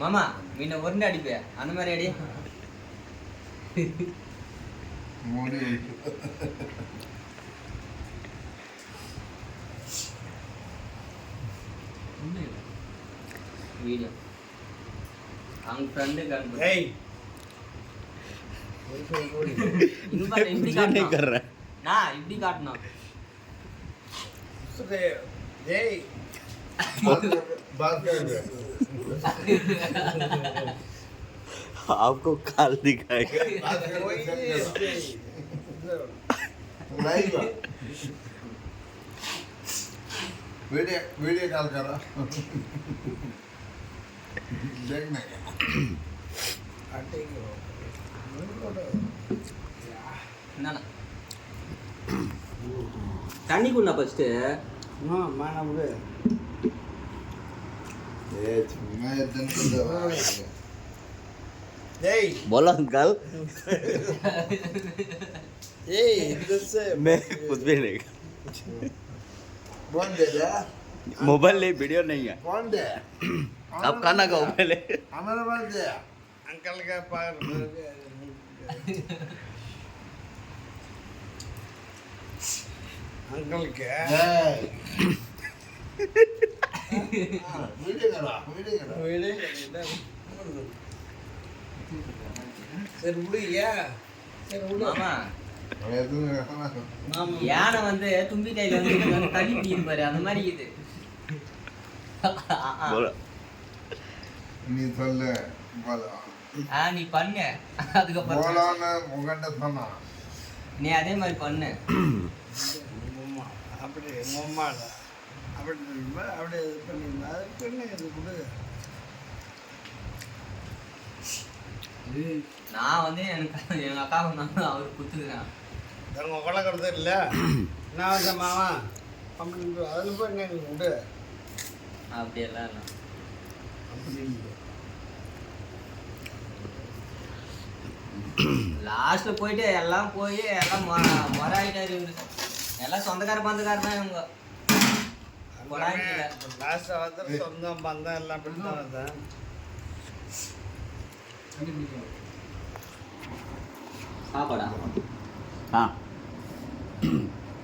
மாமா மீனை உருண்டை அடிப்பே அந்த மாதிரி அடி. வீடியோ அவங்க ஃப்ரெண்டுக்கு அனுப்பு. இப்படி காட்டணும், நான் இப்படி காட்டணும். आपको काल दिखाएगा। वीडियो कॉल कर रहा देखने தண்ணி குண்ணா ஃபர்ஸ்ட். बोलो अंकल। मैं कुछ भी नहीं, मोबाइल नहीं, वीडियो नहीं है। आप खाना खाओ पहले। अंकल का पार अंकल क्या वीडियो करा சரி முடியா சரி விடு மாமா. யானை வந்து தும்பி கையில வந்து தண்ணி பிடிக்கும் பாரு, அந்த மாதிரி இது. நீ சொல்லு நீ பண்ணு, அதுக்கப்புறம் உங்கள்கிட்ட சொன்னா நீ அதே மாதிரி பண்ணு. அப்படி உம்மாட அப்படி அப்படியே இது பண்ணிருந்தா அது பண்ணு இது கொடு. நான் வந்து எனக்கு எங்க அக்கா வந்தாலும் அவருக்கு குத்துக்கிறேன். உங்க கொலை கொடுத்தது இல்லை நான் வந்து மாமா அப்படி அதில் போய் என்ன விடு. அப்படியெல்லாம் இல்லை. அப்படி லாஸ்ட்ல போயிட்டு எல்லாம் போய் எல்லாம் மொராயிட்டாரு இவரு. எல்லாம் சொந்தக்கார பந்தக்கார தான் இவங்க. லாஸ்ட்டாக வந்து சொந்தம் பந்தம் எல்லாம் அப்படி தான் வந்தேன். சாப்பாடா? हाँ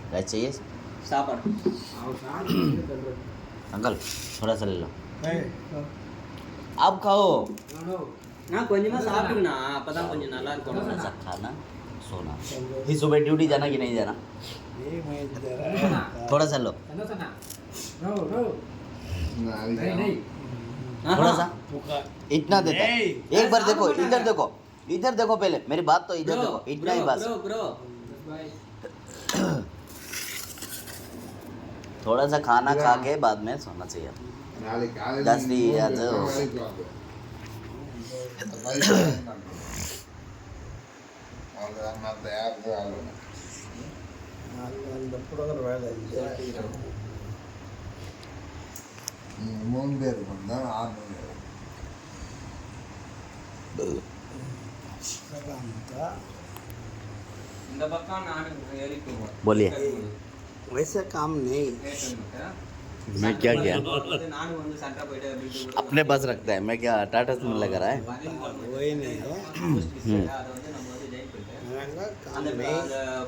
क्या चाहिए சாப்பாடு. अंकल थोड़ा सा ले लो। आप खाओ। நான் கொஞ்சமா சாப்பிட்டுக்கண்ணா, அப்பதான் கொஞ்சம் நல்லா थोड़ा இருக்கும். सा खाना सोना। फिर सुबह ड्यूटी जाना कि नहीं जाना? थोड़ा सा लो, थोड़ा सा। इतना देता है। एक बार देखो, इधर देखो, इधर देखो पहले मेरी बात तो इधर देखो, इतना ही बस। ब्रो थोड़ा सा खाना खा के बाद में सोना चाहिए। दसरी आज மூணு பேர் வந்தால் 6 மணி நேரம். இந்த பக்கம் நான் ஏறிக்குவோம். बोलिए। वैसे काम नहीं मैं क्या किया? நானும் வந்து சண்டை போயிட்டு अपने पास रखता है, मैं क्या टाटा से लगा रहा है। वही नहीं है அதை வந்து நம்ம வந்து ஜெயின் போயிட்டு அந்த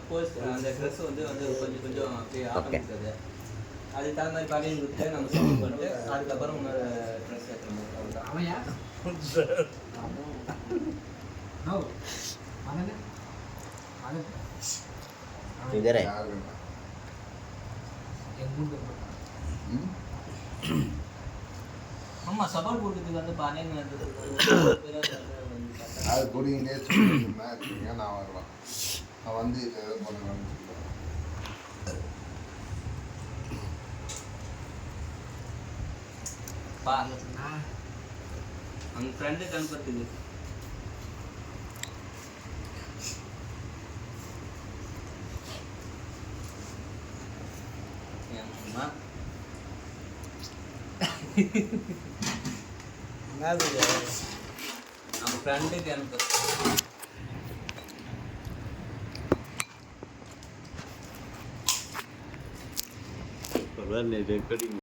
போஸ்ட் அந்த ட்ரெஸ் வந்து வந்து கொஞ்சம் கொஞ்சம் அப்படியே ஆரம்பிச்சது. அதுக்கு தகுந்த மாதிரி பழைய கொடுத்து நம்ம செட் பண்ணிட்டு அதுக்கப்புறம் இன்னொரு ட்ரெஸ் எடுக்கணும். इधर है। ஆமா சப்போர்ட் கொடுக்கிறதுக்கு வந்து பானைன்னு அது குடிங்களே சொல்லிங்க நான் வருவேன். நான் வந்து இதை பண்ணுவேன். அவங்க ஃப்ரெண்டுக்கு அனுப்புறதுக்கு அம்மா நம்ம ஃப்ரெண்டுக்கு அனுப்பு. रेकॉर्डिंग